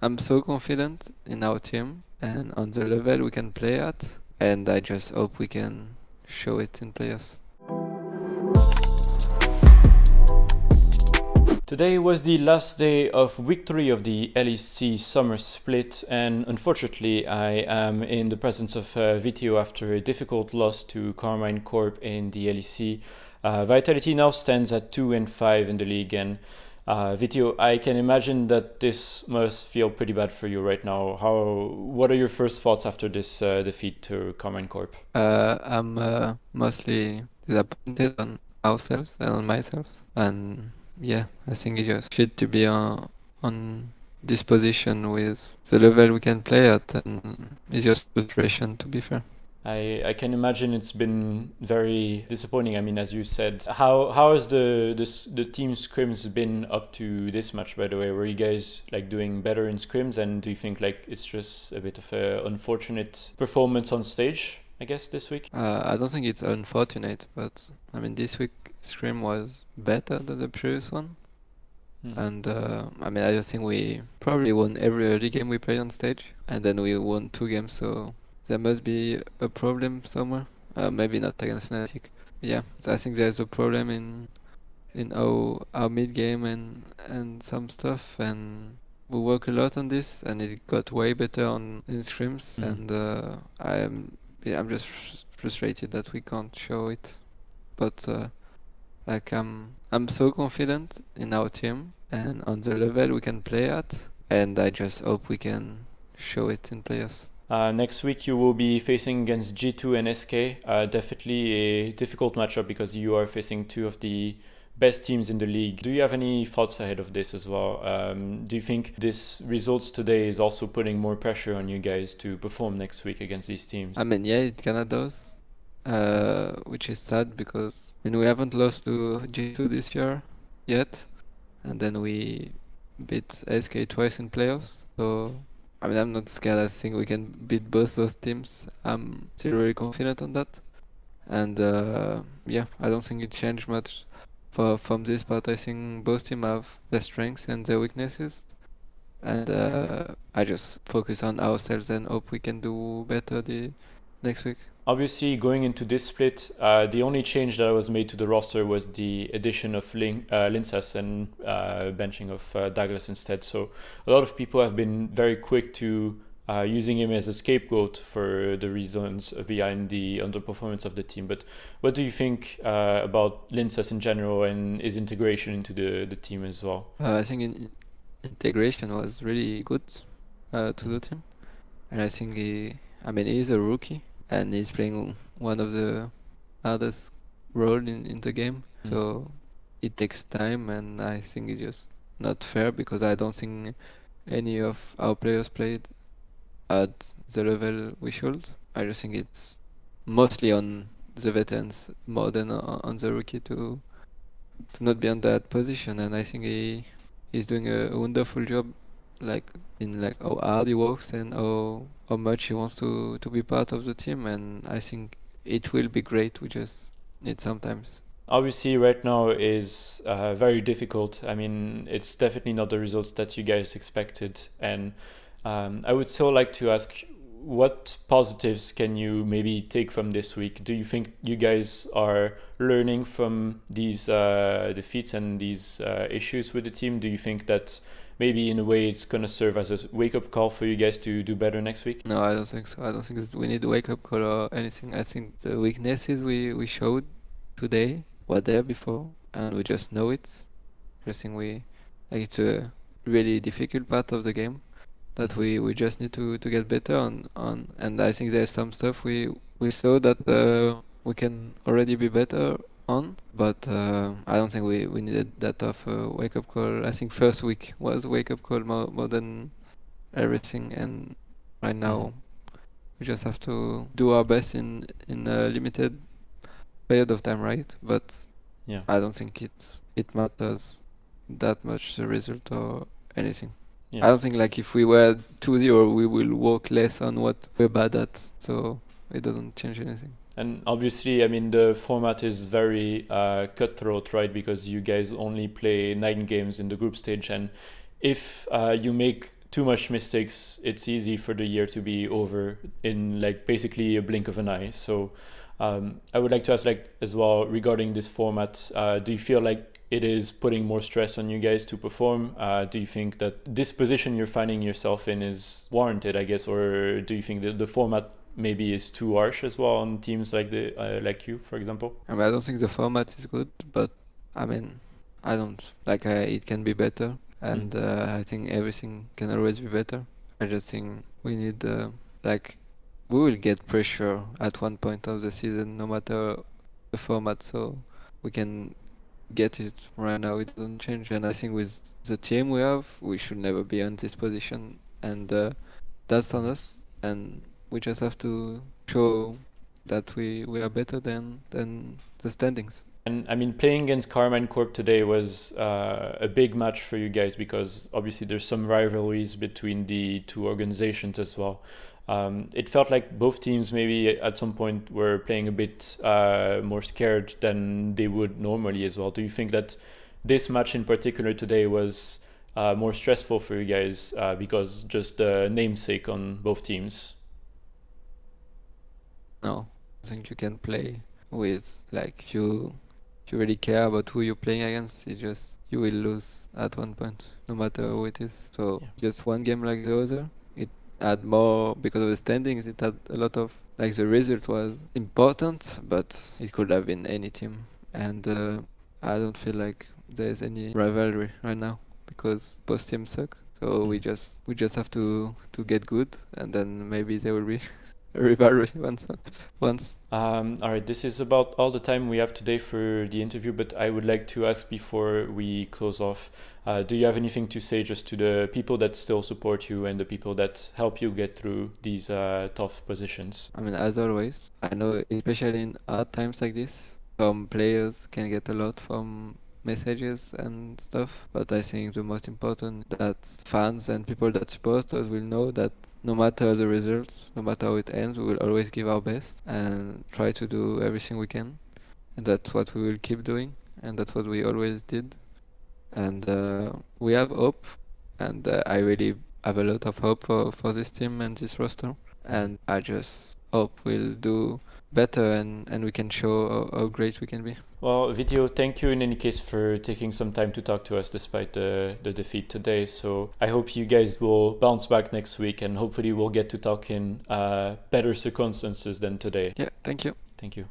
I'm so confident in our team and on the level we can play at, and I just hope we can show it in playoffs. Today was the last day of week 3 of the LEC summer split, and unfortunately I am in the presence of Vetheo after a difficult loss to Karmine Corp in the LEC. Vitality now stands at 2-5 in the league, and Vetheo, I can imagine that this must feel pretty bad for you right now. What are your first thoughts after this defeat to Karmine Corp? I'm mostly disappointed on ourselves and on myself, and yeah, I think it's just shit to be on this position with the level we can play at, and it's just frustration, to be fair. I can imagine it's been very disappointing. I mean, as you said, how has the team scrims been up to this match? By the way, were you guys like doing better in scrims, and do you think like it's just a bit of an unfortunate performance on stage, I guess, this week? I don't think it's unfortunate, but I mean, this week Scrim was better than the previous one. And I mean, I just think we probably won every early game we played on stage, and then we won 2 games, so there must be a problem somewhere. Maybe not against Fnatic. Yeah, so I think there's a problem in our mid game and some stuff, and we work a lot on this, and it got way better in scrims, and I'm just frustrated that we can't show it, but like I'm so confident in our team and on the level we can play at, and I just hope we can show it in playoffs. Next week you will be facing against G2 and SK. Definitely a difficult matchup because you are facing two of the best teams in the league. Do you have any thoughts ahead of this as well? Do you think this results today is also putting more pressure on you guys to perform next week against these teams? I mean, yeah, it kinda does, which is sad because we haven't lost to G2 this year yet, and then we beat SK twice in playoffs. So I mean, I'm not scared. I think we can beat both those teams. I'm still very confident on that, and yeah, I don't think it changed much from this part. I think both teams have their strengths and their weaknesses, and I just focus on ourselves and hope we can do better the next week. Obviously, going into this split, the only change that was made to the roster was the addition of Lyncas and benching of Douglas instead. So a lot of people have been very quick to using him as a scapegoat for the reasons behind the underperformance of the team. But what do you think about Lyncas in general and his integration into the team as well? I think integration was really good to the team, and I think he's a rookie and he's playing one of the hardest role in the game. So it takes time, and I think it's just not fair because I don't think any of our players played at the level we should. I just think it's mostly on the veterans more than on the rookie to not be on that position, and I think he's doing a wonderful job, like in like how hard he works and how much he wants to be part of the team, and I think it will be great. We just need sometimes. Obviously, right now is very difficult. I mean, it's definitely not the results that you guys expected. And I would still like to ask, what positives can you maybe take from this week? Do you think you guys are learning from these defeats and these issues with the team? Do you think that maybe in a way it's going to serve as a wake-up call for you guys to do better next week? No, I don't think so. I don't think we need a wake-up call or anything. I think the weaknesses we showed today were there before, and we just know it. I think it's a really difficult part of the game that we just need to get better on, and I think there's some stuff we saw that we can already be better on, but I don't think we needed that of a wake-up call. I think first week was a wake-up call more than everything, and right now we just have to do our best in a limited period of time, right? But Yeah. I don't think it matters that much, the result or anything. Yeah. I don't think like if we were 2-0 we will work less on what we're bad at, so it doesn't change anything. And obviously, I mean, the format is very cutthroat, right? Because you guys only play 9 games in the group stage, and if you make too much mistakes, it's easy for the year to be over in like basically a blink of an eye. So I would like to ask like as well regarding this format, do you feel like it is putting more stress on you guys to perform? Do you think that this position you're finding yourself in is warranted, I guess, or do you think that the format maybe is too harsh as well on teams like like you, for example? I mean, I don't think the format is good, but I mean, I don't like it can be better, and I think everything can always be better. I just think we need like we will get pressure at one point of the season, no matter the format, so we can get it right now. It doesn't change, and I think with the team we have, we should never be in this position, and that's on us, and we just have to show that we are better than the standings. And I mean, playing against Karmine Corp today was a big match for you guys because obviously there's some rivalries between the two organizations as well. It felt like both teams maybe at some point were playing a bit more scared than they would normally as well. Do you think that this match in particular today was more stressful for you guys because just the namesake on both teams? No, I think you can play with like you really care about who you're playing against. It's just you will lose at one point, no matter who it is. So just one game like the other. It had more because of the standings. It had a lot of like the result was important, but it could have been any team. And I don't feel like there's any rivalry right now because both teams suck. So we just have to get good, and then maybe there will be a rivalry once. All right, this is about all the time we have today for the interview, but I would like to ask before we close off, do you have anything to say just to the people that still support you and the people that help you get through these tough positions? I mean, as always, I know especially in hard times like this, some players can get a lot from messages and stuff, but I think the most important that fans and people that support us will know that no matter the results, no matter how it ends, we will always give our best and try to do everything we can. And that's what we will keep doing, and that's what we always did. And we have hope, and I really have a lot of hope for this team and this roster. And I just hope we'll do better and we can show how great we can be. Well, Vetheo, thank you in any case for taking some time to talk to us despite the defeat today. So I hope you guys will bounce back next week and hopefully we'll get to talk in better circumstances than today. Yeah, thank you. Thank you.